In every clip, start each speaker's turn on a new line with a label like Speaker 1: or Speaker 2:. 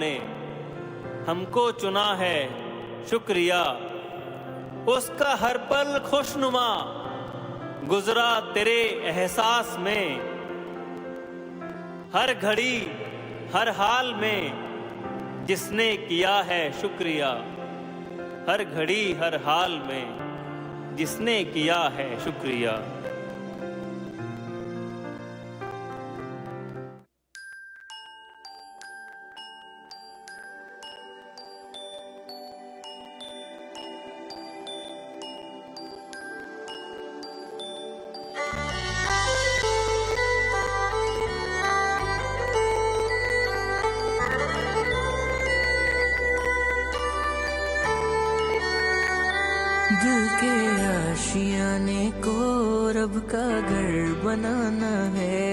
Speaker 1: ने हमको चुना है, शुक्रिया। उसका हर पल खुशनुमा गुजरा तेरे एहसास में, हर घड़ी हर हाल में जिसने किया है शुक्रिया। हर घड़ी हर हाल में जिसने किया है शुक्रिया।
Speaker 2: दिल के आशियाने को रब का घर बनाना है।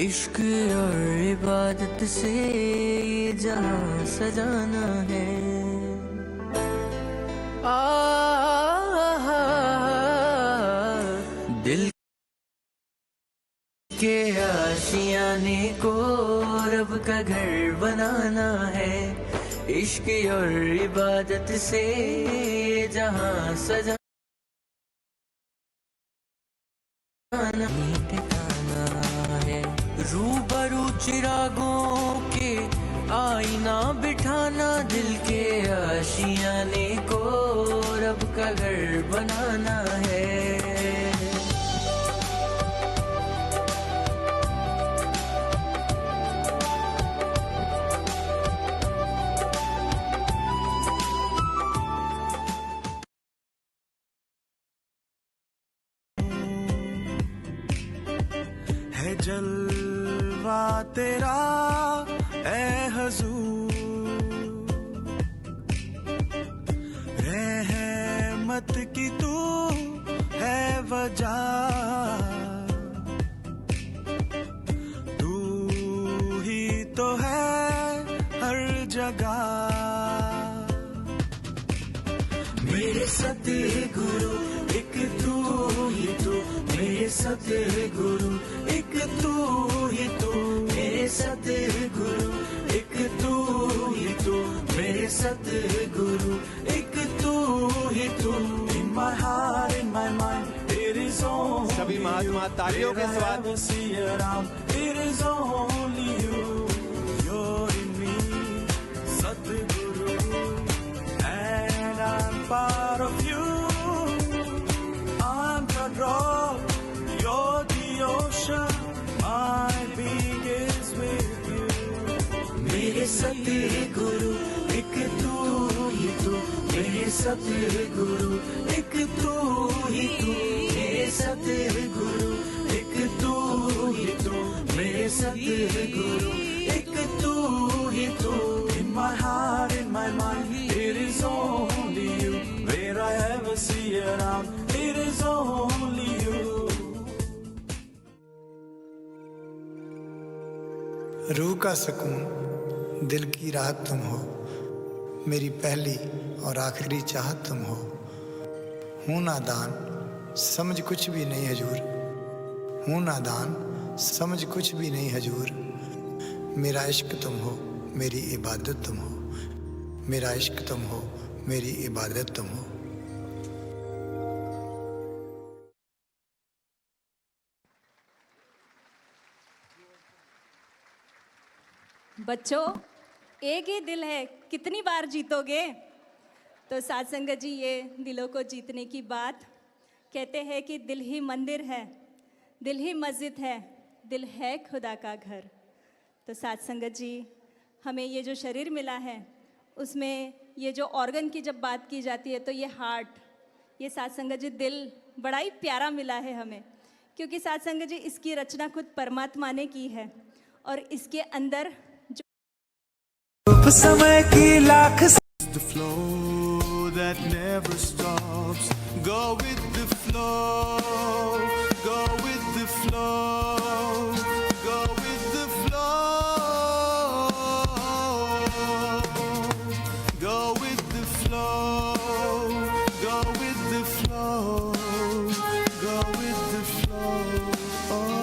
Speaker 2: इश्क और इबादत से ये जहां सजाना है। दिल के आशियाने को रब का घर बनाना है। इश्क और इबादत से जहां सजाना ठिकाना है। रूबरू चिरागों के आईना बिठाना, दिल के आशियाने को रब का घर बनाना है।
Speaker 3: है जलवा तेरा ऐ हुजूर, रहमत की तू है वजह, तू ही तो है हर जगह। मेरे सतगुरु एक तू ही तू, मेरे सतगुरु एक तू ही तू, मेरे सतगुरु एक तू ही तू, मेरे सतगुरु एक तू ही तू। In my heart, in my mind, it is only
Speaker 4: सभी महात्मा तालियों के साथ
Speaker 3: it is only you, you're in me, Satguru, and I'm part of you. I'm the rock, you're the ocean, my being is with you. मेरे सतगुरु एक तू ही तू, मेरे सतगुरु एक तू ही तू, मेरे सतगुरु एक तू ही तू, मेरे सतगुरु एक तू ही तू। In my heart, in my mind, it is only you. Where I ever see around, it is only you.
Speaker 5: रूह का सुकून, दिल की राहत तुम हो, मेरी पहली और आखिरी चाहत तुम हो। हूँ नादान समझ कुछ भी नहीं हजूर, हूँ नादान समझ कुछ भी नहीं हजूर। मेरा इश्क तुम हो, मेरी इबादत तुम हो, मेरा इश्क तुम हो, मेरी इबादत तुम हो।
Speaker 6: बच्चों, एक ही दिल है, कितनी बार जीतोगे? तो साध संगत जी, ये दिलों को जीतने की बात कहते हैं कि दिल ही मंदिर है, दिल ही मस्जिद है, दिल है खुदा का घर। तो साध संगत जी, हमें ये जो शरीर मिला है उसमें ये जो ऑर्गन की जब बात की जाती है तो ये हार्ट, ये साध संगत जी दिल बड़ा ही प्यारा मिला है हमें, क्योंकि साध संगत जी इसकी रचना खुद परमात्मा ने की है और इसके अंदर
Speaker 3: समय की lakh the flow that never stops. Go with the flow, go with the flow, go with the flow, go with the flow, go with the flow, go with the flow.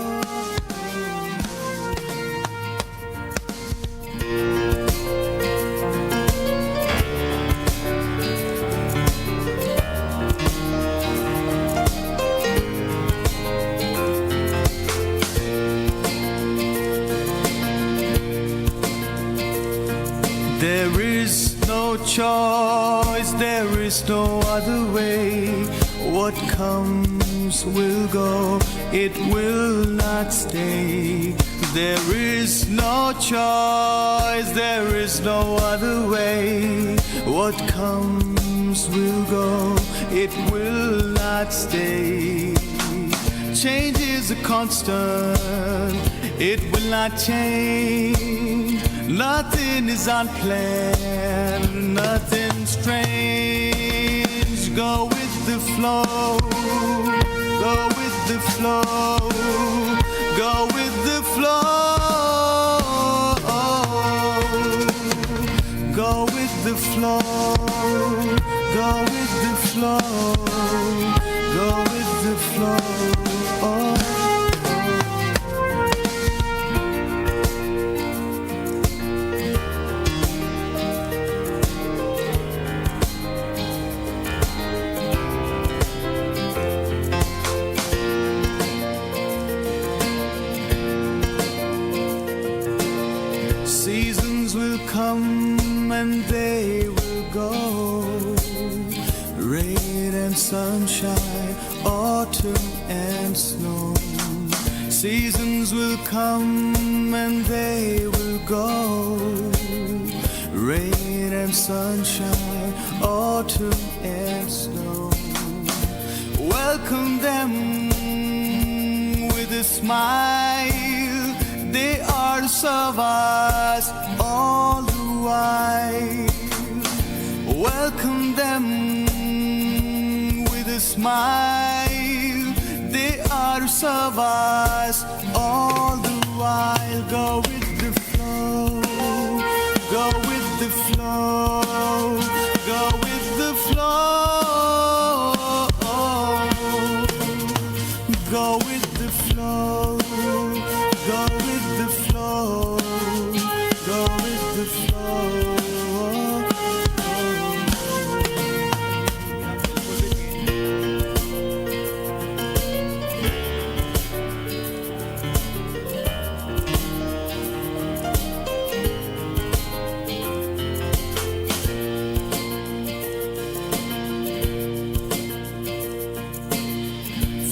Speaker 3: There is no choice, there is no other way. What comes will go, it will not stay. There is no choice, there is no other way. What comes will go, it will not stay. Change is a constant, it will not change. Nothing is unplanned, nothing strange. Go with the flow, go with the flow, go with the flow. Go with the flow, go with the flow, go with the flow. Seasons will come and they will go. Rain and sunshine, autumn and snow. Seasons will come and they will go. Rain and sunshine, autumn and snow. Welcome them with a smile. They are to serve us all the while. Welcome them with a smile. They are to serve us all the while. Go with the flow, go with the flow, go with the flow. Go with the flow, go with the flow, go with the flow.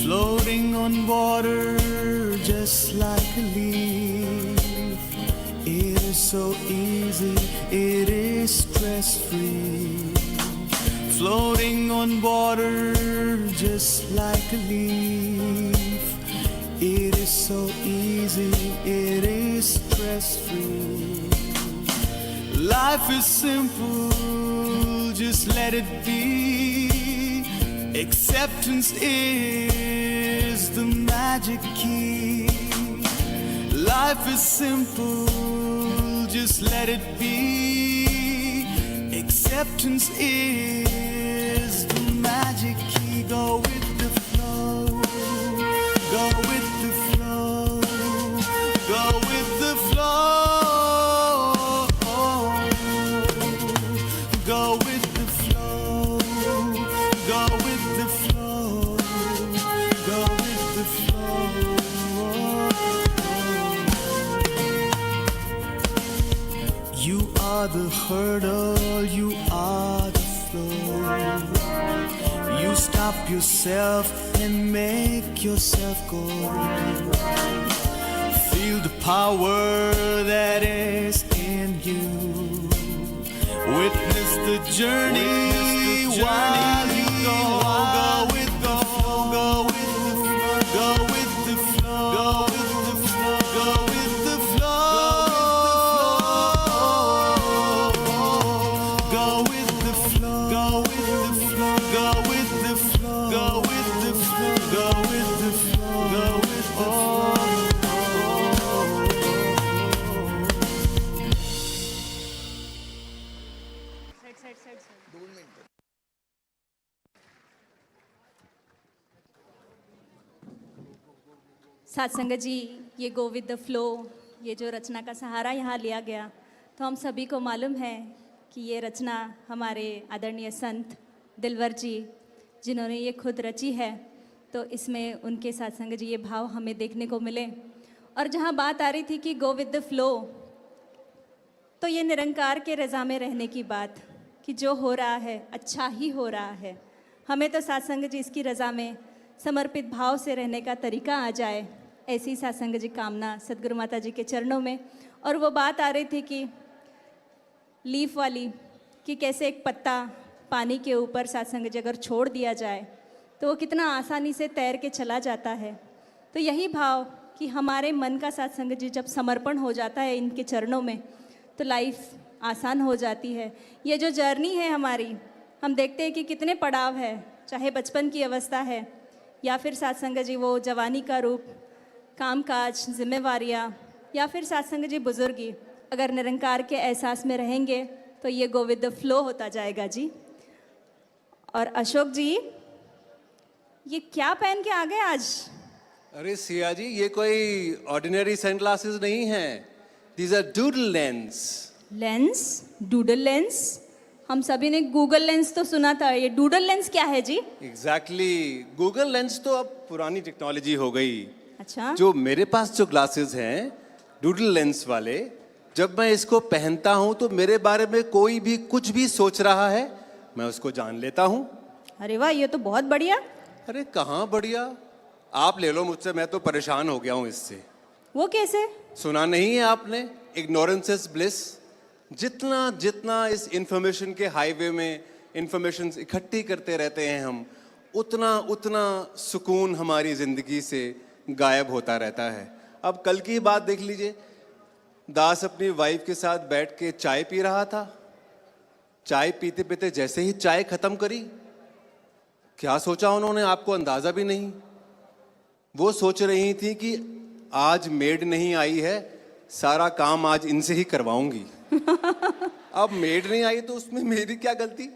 Speaker 3: Floating on water just like a leaf. It is so easy, it is stress-free. Floating on water just like a leaf. It is so easy, it is stress-free. Life is simple, just let it be. Acceptance is the magic key. Life is simple, just let it be. Acceptance is the magic key. Go with the flow, go with the flow, go with the flow. Go with the flow, go with the flow, go with the flow. You are the hurdle, you are the flow. You stop yourself and make yourself go. Feel the power that is in you. Witness the journey while you go. Go with the flow, go with the flow, go with the flow, go with the flow, go with the flow. Go with the flow, go with the flow, go with the flow, go with the flow, go with the flow, go with the flow.
Speaker 6: साथ संगत जी, ये go with the flow, ये जो रचना का सहारा यहाँ लिया गया, तो हम सभी को मालूम है कि ये रचना हमारे आदरणीय संत दिलवर जी जिन्होंने ये खुद रची है, तो इसमें उनके साथ संगत जी ये भाव हमें देखने को मिले। और जहाँ बात आ रही थी कि गो विद द फ्लो, तो ये निरंकार के रज़ा में रहने की बात कि जो हो रहा है अच्छा ही हो रहा है। हमें तो सत्संग जी इसकी रज़ा में समर्पित भाव से रहने का तरीका आ जाए, ऐसी सत्संग जी कामना सदगुरु माता जी के चरणों में। और वो बात आ रही थी कि लीफ वाली, कि कैसे एक पत्ता पानी के ऊपर सत्संग जी अगर छोड़ दिया जाए तो वो कितना आसानी से तैर के चला जाता है। तो यही भाव कि हमारे मन का सत्संग जी जब समर्पण हो जाता है इनके चरणों में तो लाइफ आसान हो जाती है। ये जो जर्नी है हमारी, हम देखते हैं कि कितने पड़ाव है, चाहे बचपन की अवस्था है या फिर सत्संग जी वो जवानी का रूप, कामकाज, जिम्मेवारियाँ, या फिर सत्संग जी बुजुर्गी। अगर निरंकार के एहसास में रहेंगे तो ये गो विद द फ्लो होता जाएगा जी। और अशोक जी, ये क्या पहन के आ गए आज?
Speaker 4: अरे सिया जी, ये कोई ऑर्डिनरी सनग्लासेस नहीं हैं। These are doodle lens.
Speaker 6: Lens? Doodle lens? हम सभी ने गूगल लेंस तो सुना था, ये डूडल लेंस क्या है जी?
Speaker 4: एग्जैक्टली, गूगल लेंस तो अब पुरानी टेक्नोलॉजी हो गई।
Speaker 6: अच्छा।
Speaker 4: जो मेरे पास जो ग्लासेस हैं डूडल लेंस वाले, जब मैं इसको पहनता हूं तो मेरे बारे में कोई भी कुछ भी सोच रहा है मैं उसको जान लेता हूं।
Speaker 6: अरे वाह, ये तो बहुत बढ़िया।
Speaker 4: अरे कहाँ बढ़िया, आप ले लो मुझसे, मैं तो परेशान हो गया हूं इससे।
Speaker 6: वो कैसे?
Speaker 4: सुना नहीं है आपने, इग्नोरेंस इज ब्लिस। जितना जितना इस इंफॉर्मेशन के हाईवे में इंफॉर्मेशन इकट्ठी करते रहते हैं हम, उतना उतना सुकून हमारी जिंदगी से गायब होता रहता है। अब कल की बात देख लीजिए, दास अपनी वाइफ के साथ बैठ के चाय पी रहा था। चाय पीते पीते जैसे ही चाय खत्म करी, क्या सोचा उन्होंने आपको अंदाजा भी नहीं। वो सोच रही थी कि आज मेड नहीं आई है, सारा काम आज इनसे ही करवाऊंगी। अब मेड नहीं आई तो उसमें मेरी क्या गलती।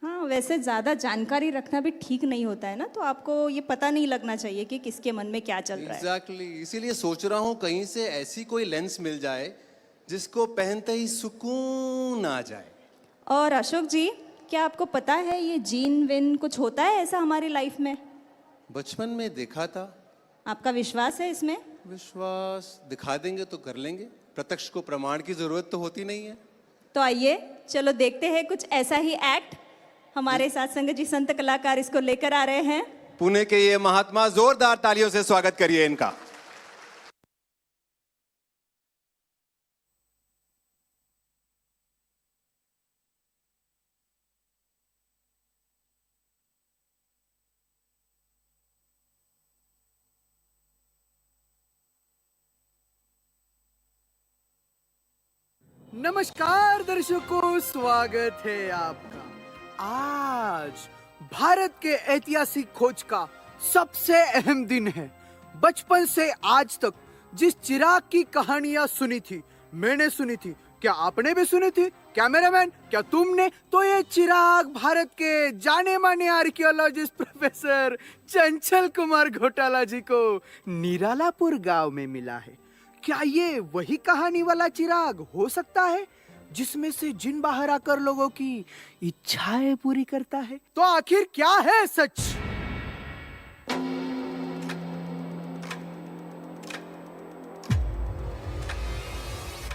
Speaker 6: हाँ, वैसे ज़्यादा जानकारी रखना भी ठीक नहीं होता है ना, तो आपको ये पता नहीं लगना चाहिए कि किसके मन में क्या चल रहा है।
Speaker 4: एग्जैक्टली, इसीलिए सोच रहा हूँ कहीं से ऐसी कोई लेंस मिल जाए जिसको पहनते ही सुकून आ जाए।
Speaker 6: और अशोक जी, क्या आपको पता है ये जीन विन कुछ होता है ऐसा हमारी लाइफ में?
Speaker 4: बचपन में देखा था।
Speaker 6: आपका विश्वास है इसमें?
Speaker 4: विश्वास दिखा देंगे तो कर लेंगे, प्रत्यक्ष को प्रमाण की जरूरत तो होती नहीं है।
Speaker 6: तो आइए चलो देखते हैं कुछ ऐसा ही एक्ट हमारे सत्संग जी संत कलाकार इसको लेकर आ रहे हैं।
Speaker 4: पुणे के ये महात्मा, जोरदार तालियों से स्वागत करिए इनका।
Speaker 7: नमस्कार दर्शकों, स्वागत है आपका। आज भारत के ऐतिहासिक खोज का सबसे अहम दिन है। बचपन से आज तक जिस चिराग की कहानियां सुनी थी, मैंने सुनी थी, क्या आपने भी सुनी थी? कैमरामैन, क्या तुमने? तो ये चिराग भारत के जाने माने आर्कियोलॉजिस्ट प्रोफेसर चंचल कुमार घोटाला जी को निरालापुर गांव में मिला है। क्या ये वही कहानी वाला चिराग हो सकता है जिसमें से जिन बाहर आकर लोगों की इच्छाएं पूरी करता है? तो आखिर क्या है सच?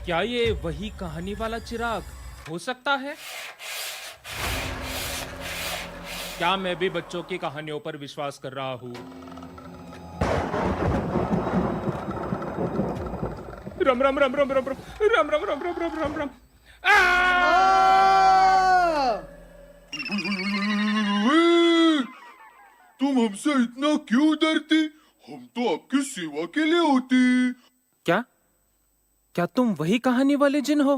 Speaker 8: क्या ये वही कहानी वाला चिराग हो सकता है? क्या मैं भी बच्चों की कहानियों पर विश्वास कर रहा हूँ? रम रम रम रम रम रम रम रम रम रम रम रम रम।
Speaker 9: तुम हमसे इतना क्यों डरते? हम तो आपकी सेवा के लिए होते।
Speaker 8: क्या क्या तुम वही कहानी वाले जिन हो?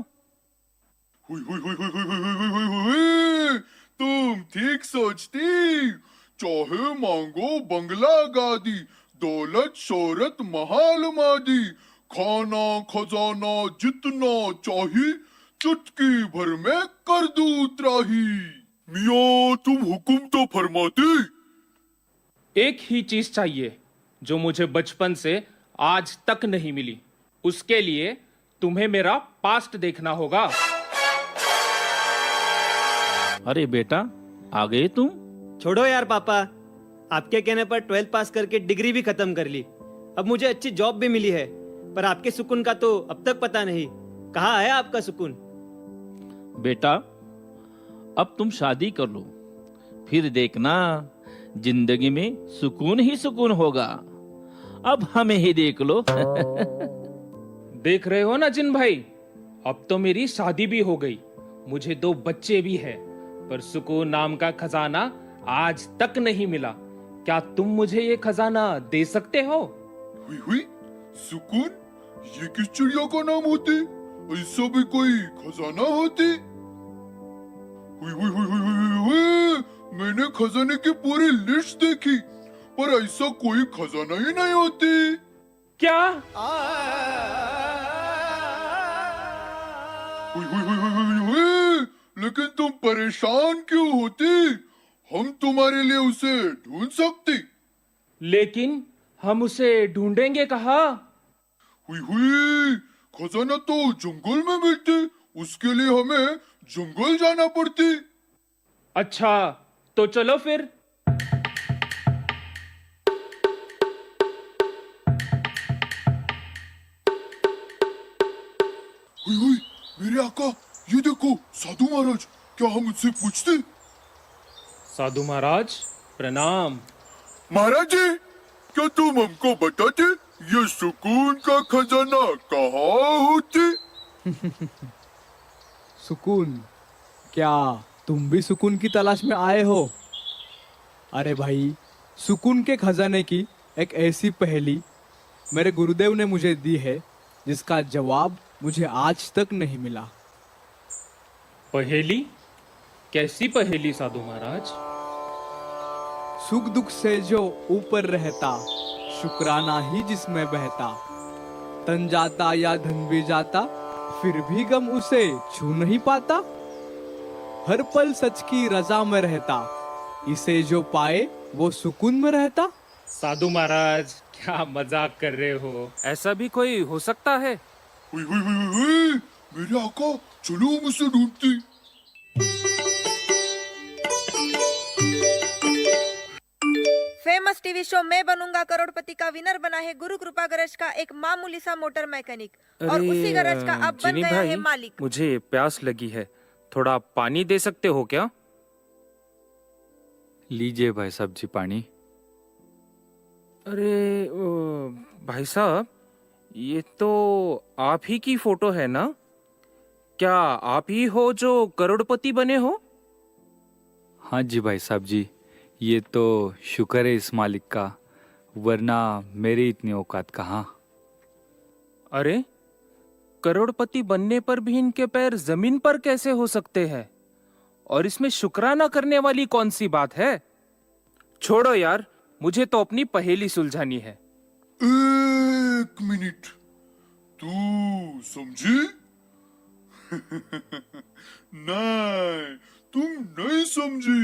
Speaker 9: हुई हुई हुई हुई हुई हुई हुई हुई हुई। तुम ठीक सोचती। चाहे मांगो बंगला गादी, दौलत शोहरत महाल मादी, खाना खजाना जितना चाहिए चुटकी भर में कर दूं त्राही। मियाँ, तुम हुक्म तो फरमाते।
Speaker 8: एक ही चीज चाहिए जो मुझे बचपन से आज तक नहीं मिली। उसके लिए तुम्हें मेरा पास्ट देखना होगा।
Speaker 1: अरे बेटा, आ गए तुम?
Speaker 10: छोड़ो यार पापा, आपके कहने पर 12th पास करके डिग्री भी खत्म कर ली। अब मुझे अच्छी जॉब भी मिली है, पर आपके सुकून का तो अब तक पता नहीं। कहाँ है आपका सुकून?
Speaker 11: बेटा, अब तुम शादी कर लो, फिर देखना जिंदगी में सुकून ही सुकून होगा। अब हमें ही देख लो।
Speaker 8: देख रहे हो ना जिन भाई, अब तो मेरी शादी भी हो गई, मुझे 2 बच्चे भी हैं, पर सुकून नाम का खजाना आज तक नहीं मिला। क्या तुम मुझे ये खजाना दे सकते हो?
Speaker 9: हुई हुई, सुकून? ये किस चिड़िया का नाम होती? ऐसा भी कोई खजाना होती? हुई हुई हुई हुई हुई हुई, मैंने खजाने की पूरी लिस्ट देखी, पर ऐसा कोई खजाना ही नहीं होती।
Speaker 8: क्या?
Speaker 9: हुई हुई हुई हुई हुई हुई, लेकिन तुम परेशान क्यों होती? हम तुम्हारे लिए उसे ढूंढ सकते।
Speaker 8: लेकिन हम उसे ढूंढेंगे कहाँ?
Speaker 9: हुई हुई, खजाना तो जंगल में मिलते, उसके लिए हमें जंगल जाना पड़ती।
Speaker 8: अच्छा, तो चलो फिर।
Speaker 9: हुई हुई, मेरे आका, ये देखो साधु महाराज, क्या हम उनसे पूछते?
Speaker 8: साधु महाराज प्रणाम।
Speaker 9: महाराज जी, क्या तुम हमको बताते ये सुकून का खजाना कहाँ होती?
Speaker 7: सुकून? क्या तुम भी सुकून की तलाश में आए हो? अरे भाई, सुकून के खजाने की एक ऐसी पहेली मेरे गुरुदेव ने मुझे दी है जिसका जवाब मुझे आज तक नहीं मिला।
Speaker 8: पहेली? कैसी पहेली साधु महाराज?
Speaker 7: सुख दुख से जो ऊपर रहता, शुक्राना ही जिसमें बहता, तन जाता या धन भी जाता, फिर भी गम उसे छू नहीं पाता, हर पल सच की रजा में रहता, इसे जो पाए वो सुकून में रहता।
Speaker 8: साधु महाराज, क्या मजाक कर रहे हो? ऐसा भी कोई हो सकता है?
Speaker 9: हुई हुई हुई हुई, मेरे आका, चलो हम उसे ढूंढते।
Speaker 12: फेमस टीवी शो मैं बनूंगा करोड़पति का विनर बना है गुरु कृपा गरज का एक मामूली सा मोटर मैकेनिक और उसी गरज का अब बन गया है मालिक।
Speaker 8: मुझे प्यास लगी है, थोड़ा पानी दे सकते हो क्या?
Speaker 13: लीजिए भाई साहब जी पानी।
Speaker 8: अरे भाई साहब, ये तो आप ही की फोटो है ना? क्या आप ही हो जो करोड़पति बने हो?
Speaker 13: हाँ जी भाई साहब जी, ये तो शुक्र है इस मालिक का, वरना मेरी इतनी औकात कहाँ।
Speaker 8: अरे, करोड़पति बनने पर भी इनके पैर जमीन पर कैसे हो सकते हैं? और इसमें शुक्राना करने वाली कौन सी बात है? छोड़ो यार, मुझे तो अपनी पहेली सुलझानी है।
Speaker 9: एक मिनट, तू समझी? नहीं, तुम नहीं समझी।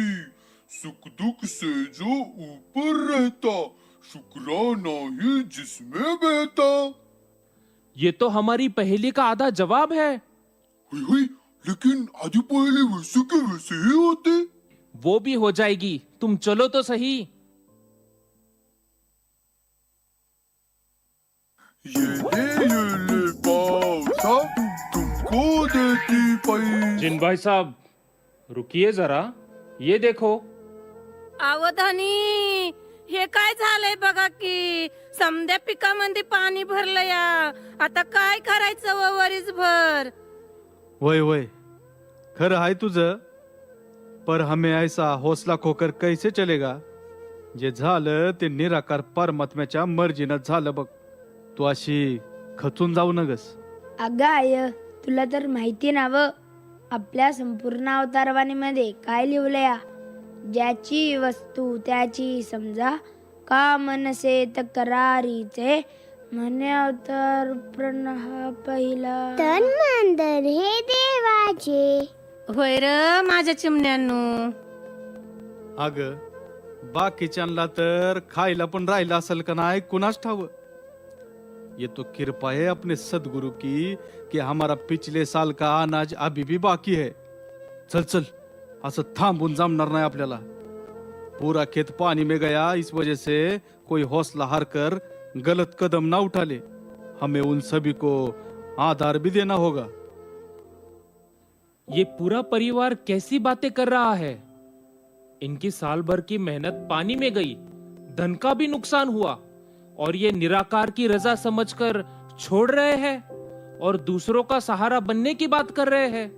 Speaker 9: सुख दुख से जो ऊपर रहता, शुक्राना ही जिसमें बहता।
Speaker 8: ये तो हमारी पहेली का आधा जवाब है।
Speaker 9: हुई हुई, लेकिन आधी पहेली वैसे के वैसे ही होते।
Speaker 8: वो भी हो जाएगी, तुम चलो तो सही।
Speaker 9: ये ले पासा, तुमको देती पई।
Speaker 8: जिन भाई साहब, रुकिए जरा, ये देखो।
Speaker 12: अवधानी, हे काय झालंय बघा की, समद्या पिकामध्ये पाणी भरलं या, आता काय करायचं वरीच भर।
Speaker 14: वय वय, खरं आहे तुझं, पर हमें ऐसा हौसला खोकर कैसे चलेगा? जे झालं ते निराकार परमात्म्याच्या मर्जीनं झालं बघ, तू अशी खचून जाऊ नगस।
Speaker 15: अगं आय, तुला तर माहिती ना व, आपल्या संपूर्ण अवतारवाणीमध्ये काय लिहिलंय? ज्याची वस्तू त्याची समजा, का मनसे तक्रारीचे, म्हणे अवतार प्रणहा पहिला,
Speaker 16: तन मंदर हे देवाचे।
Speaker 12: होय र माझ्या चिमण्यांनो।
Speaker 14: अग, बाकीच्यांना तर खायला पण राहिला असेल का नाही कुणास ठाव। ये तो कृपा है अपने सदगुरु की कि हमारा पिछले साल का अनाज अभी भी बाकी है। चल चल, असं थांबून जमणार नाही आपल्याला। पूरा खेत पानी में गया, इस वजह से कोई हौसला हार कर गलत कदम ना उठा ले। हमें उन सभी को आधार भी देना होगा।
Speaker 8: ये पूरा परिवार कैसी बातें कर रहा है? इनकी साल भर की मेहनत पानी में गई, धन का भी नुकसान हुआ, और ये निराकार की रजा समझकर छोड़ रहे हैं और दूसरों का सहारा बनने की बात कर रहे हैं।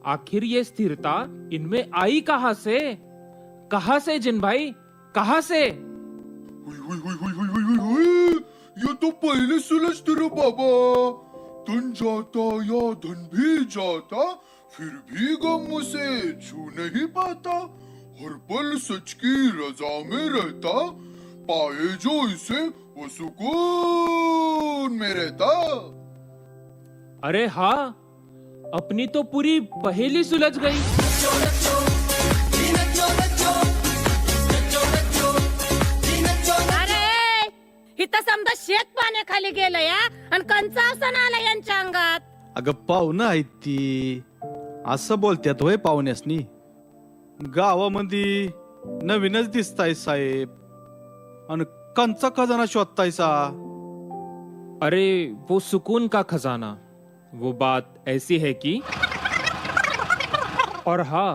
Speaker 8: आखिर ये स्थिरता इनमें आई कहां से? कहां से जिन भाई, कहां से?
Speaker 9: ये तो पहले सुलझते रे बाबा। धन जाता या धन भी जाता, फिर भी गम उसे छू नहीं पाता। हर पल सच की रजा में रहता, पाए जो इसे वो सुकून में रहता।
Speaker 8: अरे हाँ, अपनी तो पूरी पहेली सुलझ गई।
Speaker 17: अरे इथं समजा शेत पाण्याखाली गेलं या आणि कंचा असं आला यांच्या अंगात.
Speaker 14: अगं पाहुणं आहेत ती, असं बोलत्यात होय पाहुण्यासनी. गावामध्ये नवीनच दिसताय साहेब, आणि कंचा खजाना शोधतायसा.
Speaker 8: अरे वो सुकून का खजाना, वो बात ऐसी है कि, और हाँ,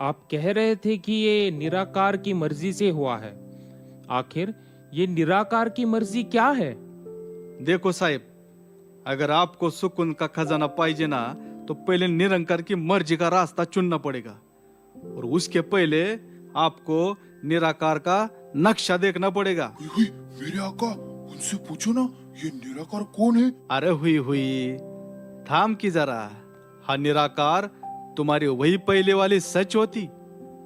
Speaker 8: आप कह रहे थे कि ये निराकार की मर्जी से हुआ है। आखिर ये निराकार की मर्जी क्या है?
Speaker 14: देखो साहेब, अगर आपको सुकून का खजाना पाइजे ना, तो पहले निरंकार की मर्जी का रास्ता चुनना पड़ेगा, और उसके पहले आपको निराकार का नक्शा देखना पड़ेगा।
Speaker 9: मेरे आका, उनसे पूछो ना, ये निराकार कौन है?
Speaker 14: अरे हुई थाम की जरा। हा निराकार तुम्हारी वही पहले वाली सच होती,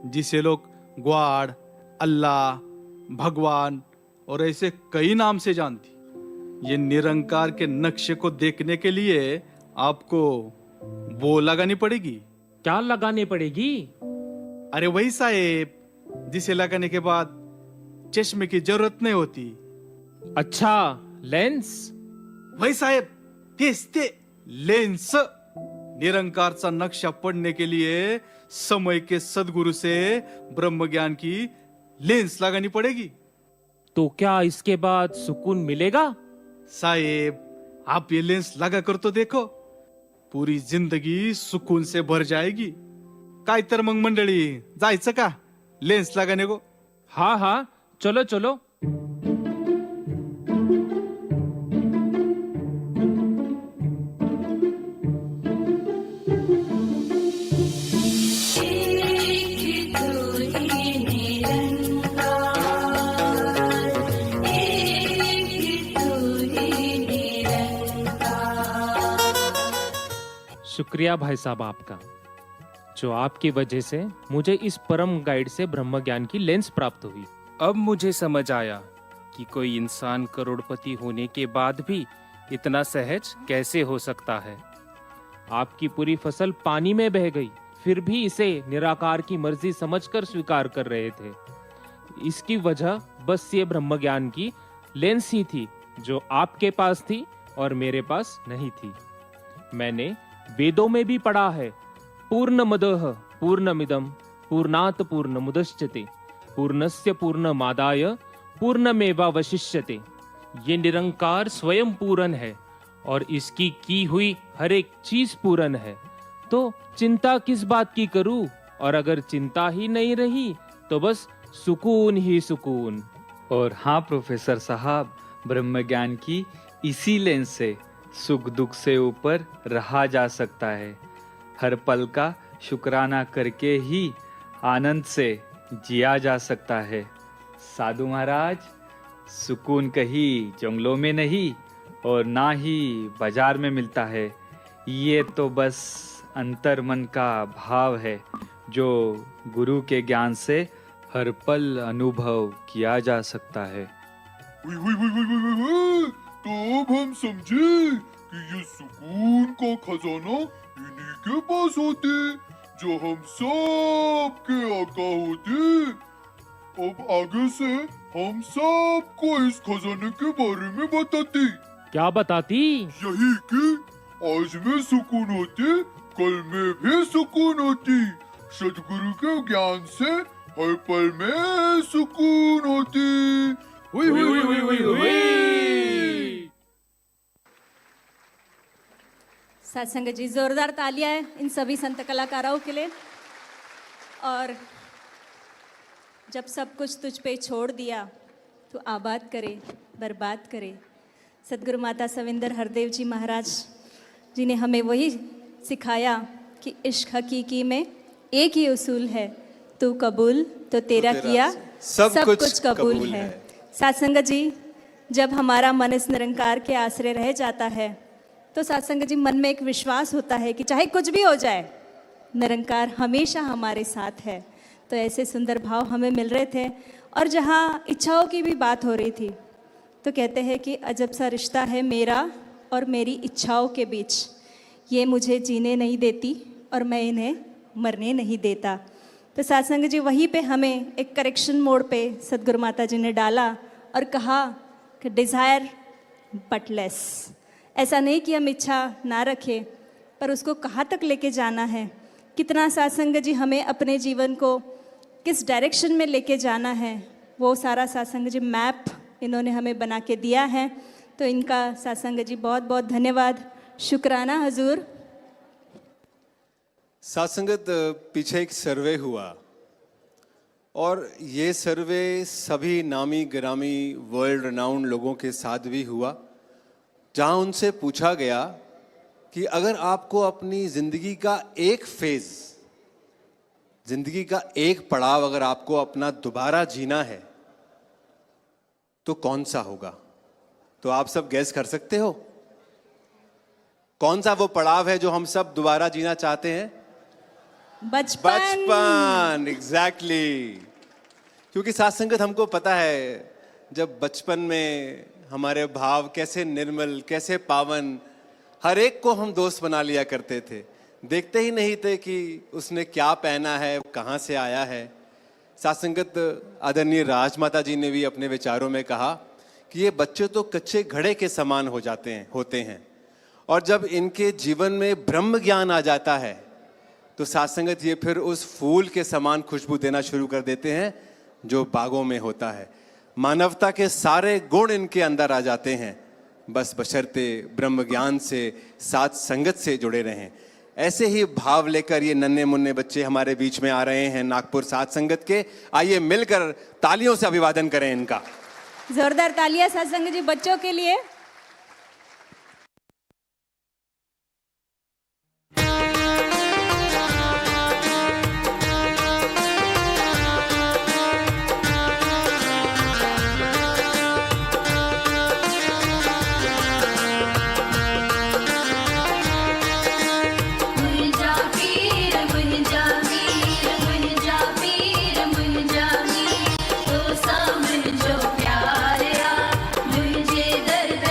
Speaker 14: जिसे लोग ग्वाड, अल्लाह, भगवान और ऐसे कई नाम से जानती। ये निरंकार के नक्शे को देखने के लिए आपको वो लगानी पड़ेगी।
Speaker 8: क्या लगानी पड़ेगी?
Speaker 14: अरे वही साहेब, जिसे लगाने के बाद चश्मे की जरूरत नहीं होती।
Speaker 8: अच्छा, लेंस?
Speaker 14: वही साहेब, तेच ते लेंस। निरंकारचा नक्शा पढ़ने के लिए समय के सदगुरु से ब्रह्म ज्ञान की लेंस लगानी पड़ेगी।
Speaker 8: तो क्या इसके बाद सुकून मिलेगा?
Speaker 14: साहेब, आप ये लेंस लगा कर तो देखो, पूरी जिंदगी सुकून से भर जाएगी। काय तर मग मंडळी, जायचं का लेंस लगाने को?
Speaker 8: हाँ हाँ, चलो चलो। शुक्रिया भाई साहब आपका, जो आपकी वजह से मुझे इस परम गाइड से ब्रह्म ज्ञान की लेंस प्राप्त हुई। अब मुझे समझ आया कि कोई इंसान करोड़पति होने के बाद भी इतना सहज कैसे हो सकता है। आपकी पूरी फसल पानी में बह गई, फिर भी इसे निराकार की मर्जी समझकर स्वीकार कर रहे थे। इसकी वजह बस ये ब्रह्म ज्ञान की लेंस ही थी, जो आपके पास थी और मेरे पास नहीं थी। मैंने वेदों में भी पढ़ा है, पूर्णमदः पूर्णमिदं पूर्णात् पूर्णमुदच्यते पूर्णस्य पूर्णमादाय पूर्णमेवावशिष्यते। ये निरंकार स्वयं पूर्ण है और इसकी की हुई हर एक चीज पूर्ण है, तो चिंता किस बात की करूं? और अगर चिंता ही नहीं रही तो बस सुकून ही सुकून।
Speaker 13: और हाँ प्रोफेसर साहब, ब्रह्म ज्ञान की इसी लेंस से सुख दुख से ऊपर रहा जा सकता है। हर पल का शुक्राना करके ही आनंद से जिया जा सकता है। साधु महाराज, सुकून कहीं जंगलों में नहीं और ना ही बाजार में मिलता है। ये तो बस अंतर मन का भाव है, जो गुरु के ज्ञान से हर पल अनुभव किया जा सकता है।
Speaker 9: तो अब हम समझे कि ये सुकून का खजाना इन्हीं के पास होते, जो हम सब के आका होते। अब आगे से हम सबको इस खजाने के बारे में बताते।
Speaker 8: क्या बताती?
Speaker 9: यही कि आज में सुकून होती, कल में भी सुकून होती। सदगुरु के ज्ञान से हर पल में सुकून होती। हुई हुई हुई हुई हुई हुई।
Speaker 6: सत्संग जी, जोरदार तालियां हैं इन सभी संत कलाकारों के लिए। और जब सब कुछ तुझ पे छोड़ दिया तो आबाद करे बर्बाद करे, सदगुरु माता सविंदर हरदेव जी महाराज जी ने हमें वही सिखाया कि इश्क हकीकी में एक ही उसूल है, तू कबूल तो तेरा किया सब कुछ कबूल है। सत्संग जी, जब हमारा मन इस निरंकार के आश्रय रह जाता है तो सत्संग जी मन में एक विश्वास होता है कि चाहे कुछ भी हो जाए, निरंकार हमेशा हमारे साथ है। तो ऐसे सुंदर भाव हमें मिल रहे थे। और जहाँ इच्छाओं की भी बात हो रही थी तो कहते हैं कि अजब सा रिश्ता है मेरा और मेरी इच्छाओं के बीच, ये मुझे जीने नहीं देती और मैं इन्हें मरने नहीं देता। तो सत्संग जी, वहीं पे हमें एक करेक्शन मोड पे सदगुरु माता जी ने डाला और कहा कि डिज़ायर बट लेस। ऐसा नहीं कि हम इच्छा ना रखें, पर उसको कहाँ तक लेके जाना है, कितना सत्संग जी हमें अपने जीवन को किस डायरेक्शन में लेके जाना है, वो सारा सत्संग जी मैप इन्होंने हमें बना के दिया है। तो इनका सत्संग जी बहुत बहुत धन्यवाद, शुक्राना हजूर।
Speaker 4: सत्संगत, पीछे एक सर्वे हुआ और ये सर्वे सभी नामी गिरामी वर्ल्ड रिनाउंड लोगों के साथ भी हुआ, जहां उनसे पूछा गया कि अगर आपको अपनी जिंदगी का एक फेज, जिंदगी का एक पड़ाव अगर आपको अपना दोबारा जीना है तो कौन सा होगा? तो आप सब गैस कर सकते हो कौन सा वो पड़ाव है जो हम सब दोबारा जीना चाहते हैं? बचपन। एग्जैक्टली। क्योंकि सत्संगत, हमको पता है जब बचपन में हमारे भाव कैसे निर्मल, कैसे पावन, हर एक को हम दोस्त बना लिया करते थे, देखते ही नहीं थे कि उसने क्या पहना है, कहाँ से आया है। सत्संगत, आदरणीय राजमाता जी ने भी अपने विचारों में कहा कि ये बच्चे तो कच्चे घड़े के समान होते हैं और जब इनके जीवन में ब्रह्म ज्ञान आ जाता है तो सत्संगत, ये फिर उस फूल के समान खुशबू देना शुरू कर देते हैं जो बागों में होता है। मानवता के सारे गुण इनके अंदर आ जाते हैं, बस बशर्ते ब्रह्म ज्ञान से, साथ संगत से जुड़े रहें। ऐसे ही भाव लेकर ये नन्हे मुन्ने बच्चे हमारे बीच में आ रहे हैं नागपुर साथ संगत के। आइए मिलकर तालियों से अभिवादन करें इनका।
Speaker 6: जोरदार तालियां सत्संग जी बच्चों के लिए।
Speaker 2: दर्द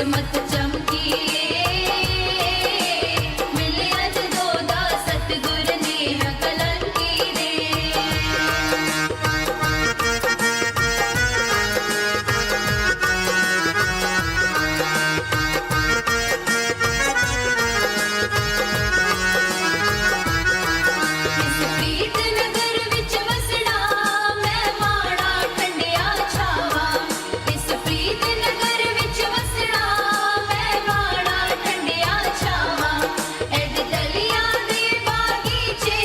Speaker 18: किस्मत चमकी मिले अज दोदा सतगुर नेह कलंकी रे इस प्रीत नगर विच वसना मैं माड़ा ठंडिया छावा इस प्रीत नगर विच वसना मैं माड़ा ठंडिया छावा एड दलिया दे बागीचे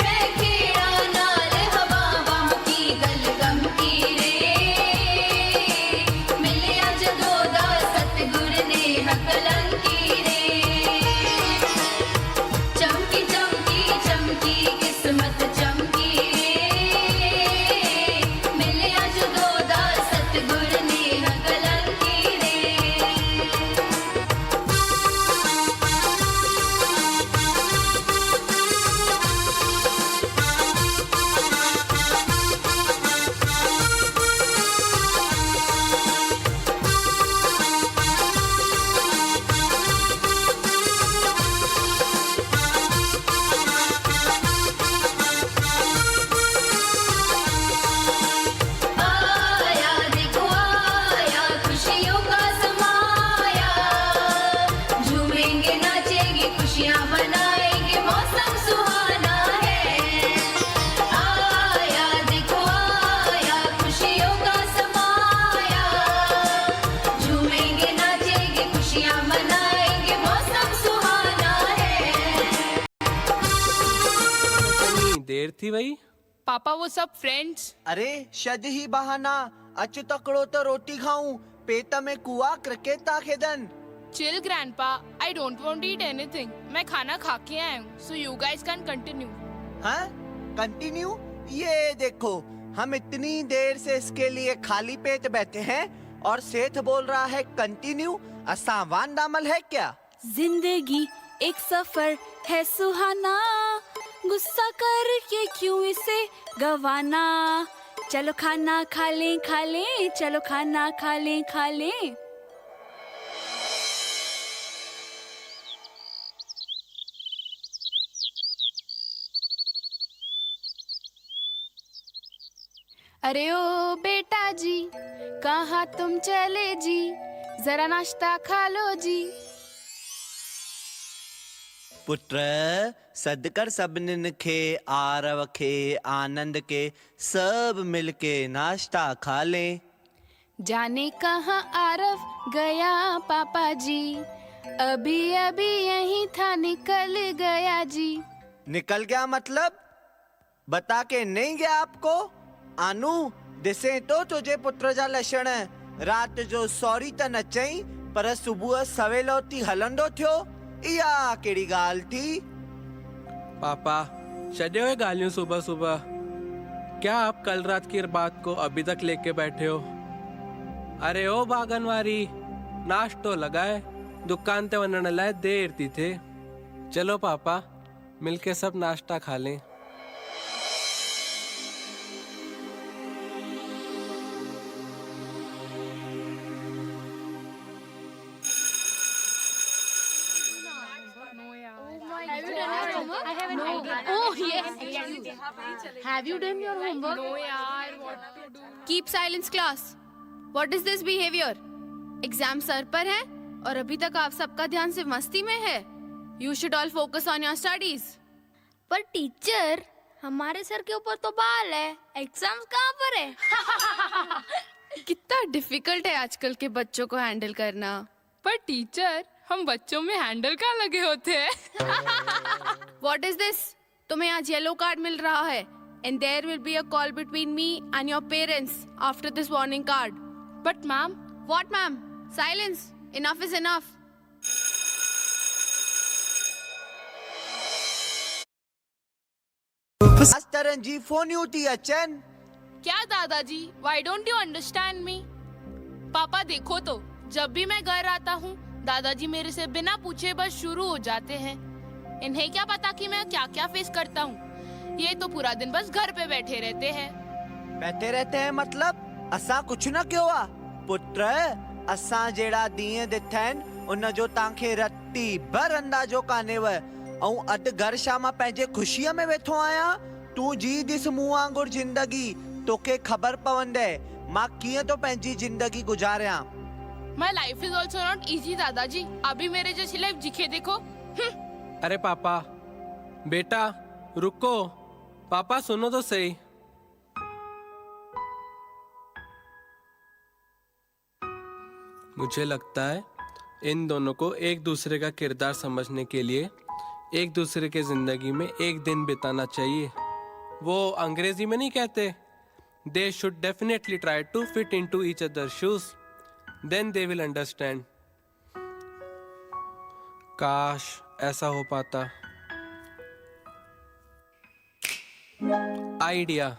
Speaker 18: मैं खेड़ा नाल हवावा की गल गम की रे मिले अज दोदा सतगुर नेह कलंकी रे चमकी चमकी चमकी किस्मत चमकी मिले अज दोदा सतगुर नेह कलंकी रे आया देखो आया खुशियों का समाया झूमेंगे नाचेंगे खुशियाँ मनाएंगे मौसम सुहाना है आया देखो आया खुशियों का समाया झूमेंगे नाचेंगे खुशियाँ मनाएंगे मौसम सुहाना है
Speaker 8: देर थी भाई
Speaker 17: पापा वो सब फ्रेंड्स
Speaker 7: अरे शद ही बहाना अच तकड़ो तो रोटी खाऊं पेट में कुआ क्रिकेट ता खेदन
Speaker 17: chill grandpa I don't want to eat anything मैं खाना खा के आया हूँ so you guys can continue
Speaker 7: हाँ कंटिन्यू ये देखो हम इतनी देर से इसके लिए खाली पेट बैठे हैं और सेठ बोल रहा है कंटिन्यू आसान दामल है क्या
Speaker 18: जिंदगी एक सफर है सुहाना गुस्सा करके क्यों इसे गवाना चलो खाना खा लें चलो खाना खा लें अरे ओ बेटा जी कहाँ तुम चले जी जरा नाश्ता खा लो जी
Speaker 7: पुत्र सदकर सबनिन खे आरव खे आनंद के सब मिलके नाश्ता खा लें
Speaker 18: जाने कहाँ आरव गया पापा जी अभी अभी यहीं था निकल गया जी
Speaker 7: निकल गया मतलब बता के नहीं गया आपको आनू दिसे तो तुझे पुत्र जा लक्षण रात जो सॉरी त न चई पर सुबह सवेलो थी हलंदो थियो इया केड़ी गाल थी
Speaker 8: पापा छॾियो है गालियों सुबह सुबह क्या आप कल रात की बात को अभी तक लेके बैठे हो अरे ओ बागन वारी नाश्तो लगाए दुकान ते वञण लाइ देर थी थे चलो पापा मिलके सब नाश्ता खा लें
Speaker 18: Oh yes. Have you done your homework?
Speaker 17: No यार what to do
Speaker 18: Keep silence class. What is this behavior? Exam sir पर है और अभी तक आप सबका ध्यान सिर्फ मस्ती में है You should all focus on your studies. पर टीचर हमारे सर के ऊपर तो बाल है एग्जाम्स कहाँ पर है कितना डिफिकल्ट है आजकल के बच्चों को हैंडल करना
Speaker 17: पर टीचर हम बच्चों में हैंडल कहाँ लगे होते हैं
Speaker 18: What is this? तुम्हें आज येलो कार्ड मिल रहा है and there will be a call between me and your parents after this warning card.
Speaker 17: But ma'am.
Speaker 18: What ma'am? Silence. Enough is enough.
Speaker 7: जी फोन यूती अचन
Speaker 17: क्या दादाजी Why don't you understand me? पापा देखो तो जब भी मैं घर आता हूँ दादाजी मेरे से बिना पूछे बस शुरू हो जाते हैं इन्हें क्या पता कि मैं क्या क्या फेस करता हूँ ये तो पूरा दिन बस घर पे बैठे रहते हैं
Speaker 7: मतलब असा कुछ न क्यों आ पुत्र असां जहिड़ा ॾींहं ॾिठा आहिनि उन जो तव्हांखे रत्ती भर अंदाज़ो कान्हेव। ऐं अधु घर छा मां पंहिंजे ख़ुशीअ में वेठो आहियां? तूं जी ॾिस मूं वांगुरु जिंदगी, तोखे ख़बर पवंदे मां कीअं तो पंहिंजी जिंदगी गुजारियां।
Speaker 17: My life is also not easy दादाजी। अभी मेरे जैसी लाइफ जिखे देखो।
Speaker 8: अरे पापा, बेटा रुको, पापा सुनो तो सही। मुझे लगता है इन दोनों को एक दूसरे का किरदार समझने के लिए एक दूसरे के जिंदगी में एक दिन बिताना चाहिए। वो अंग्रेजी में नहीं कहते, they should definitely try to fit into each other shoes, then they will understand. काश ऐसा हो पाता। आइडिया।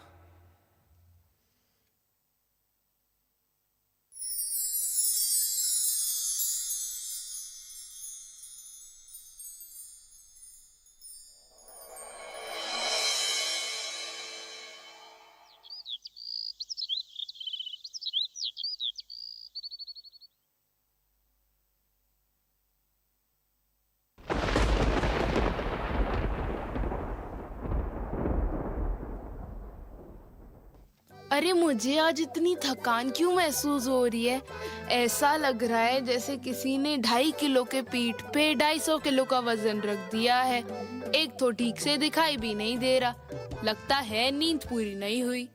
Speaker 17: अरे मुझे आज इतनी थकान क्यों महसूस हो रही है? ऐसा लग रहा है जैसे किसी ने 2.5 किलो के पीठ पे 250 किलो का वजन रख दिया है। एक तो ठीक से दिखाई भी नहीं दे रहा। लगता है नींद पूरी नहीं हुई।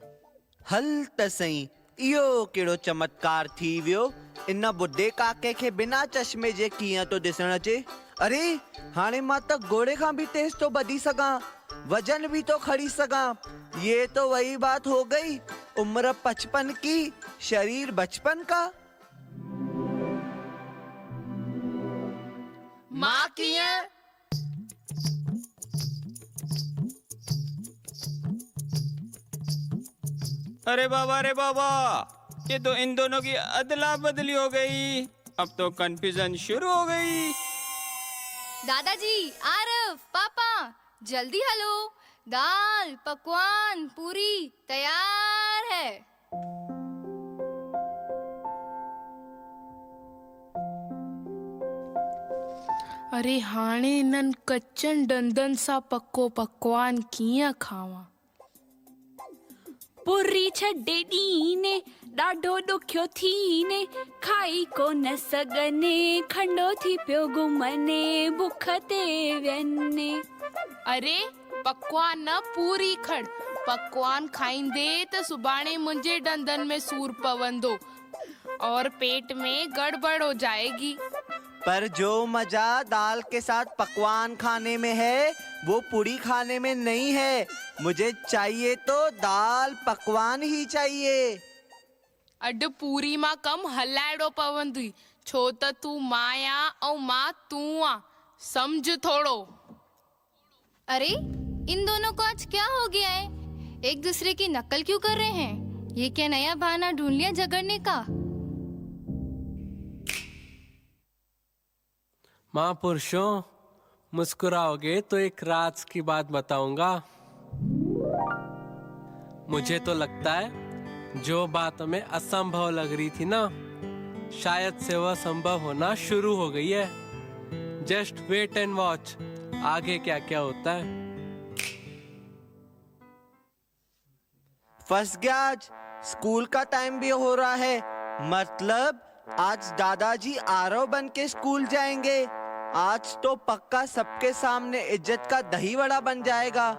Speaker 7: हल त सही, इहो केड़ो चमत्कार थी वियो। इन बुढ़े काके के बिना चश्मे जे कीअं तो दिसण अचे। अरे हाणे मां त घोड़े खां भी तेज तो बधी सगां, वजन भी तो खड़ी सगां। ये तो वही बात हो गई, उम्र 55 की, शरीर बचपन का।
Speaker 17: माँ किया?
Speaker 1: अरे बाबा, ये तो इन दोनों की अदला बदली हो गई। अब तो कंफ्यूजन शुरू हो गई।
Speaker 18: दादाजी, आरफ, पापा, जल्दी हलो, दाल, पकवान, पूरी तैयार है।
Speaker 17: अरे हाणे इन्हनि कचनि डंदनि सां पको पकवान कीअं खावां?
Speaker 6: पूरी छॾे ॾीने ॾाढो ॾुखियो थीने, खाई कोन सघने, खंडो थी पियो घुमने, बुख ते वेने।
Speaker 17: अरे पकवान न पूरी खड़। पकवान खाईंदे त सुभाणे मुंहिंजे डंदन में सूर पवंदो और पेट में गड़बड़ हो जाएगी।
Speaker 7: पर जो मजा दाल के साथ पकवान खाने में है वो पूरी खाने में नहीं है। मुझे चाहिए तो दाल पकवान ही चाहिए।
Speaker 17: अड पूरी मां कम हलाइणो पवंदी, छो त तू माया और मां तू आ। समझ थोड़ो।
Speaker 18: अरे इन दोनों को आज क्या हो गया है? एक दूसरे की नकल क्यों कर रहे हैं? ये क्या नया बहाना ढूंढ लिया झगड़ने का?
Speaker 8: महापुरुषों, मुस्कुराओगे तो एक राज की बात बताऊंगा। मुझे तो लगता है जो बात हमें असंभव लग रही थी ना, शायद से वह संभव होना शुरू हो गई है। जस्ट वेट एंड वॉच, आगे क्या क्या होता है।
Speaker 7: फंस गया आज। स्कूल का टाइम भी हो रहा है, मतलब आज दादाजी आरव बन के स्कूल जाएंगे। आज तो पक्का सबके सामने इज्जत का दही वड़ा बन जाएगा।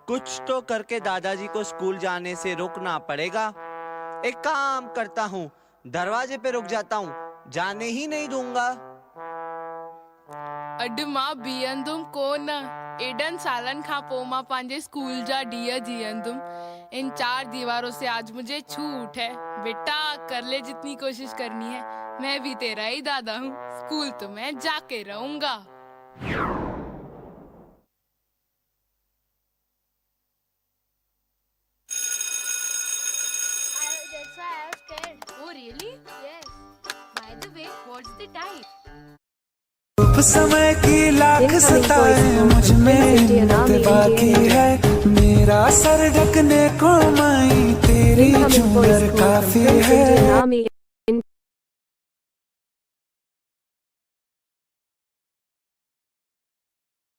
Speaker 7: कुछ तो करके दादाजी को स्कूल जाने से रोकना पड़ेगा। एक काम करता हूँ, दरवाजे पे रुक जाता हूँ, जाने ही नहीं दूंगा।
Speaker 17: अड मां बीहंदुम कोन। एडन सालन खां पोइ मां पंहिंजे स्कूल जा ॾींहं जीअंदुम। इन 4 दीवारों से आज मुझे छूट है। बेटा कर ले जितनी कोशिश करनी है, मैं भी तेरा ही दादा हूँ। स्कूल तो मैं जाके रहूंगा। Oh really? Yes. By the way, what's the time?
Speaker 3: समय की लाख सताए मुझ में बाकी है। मेरा सर ढकने को माई तेरी चुनर काफी है।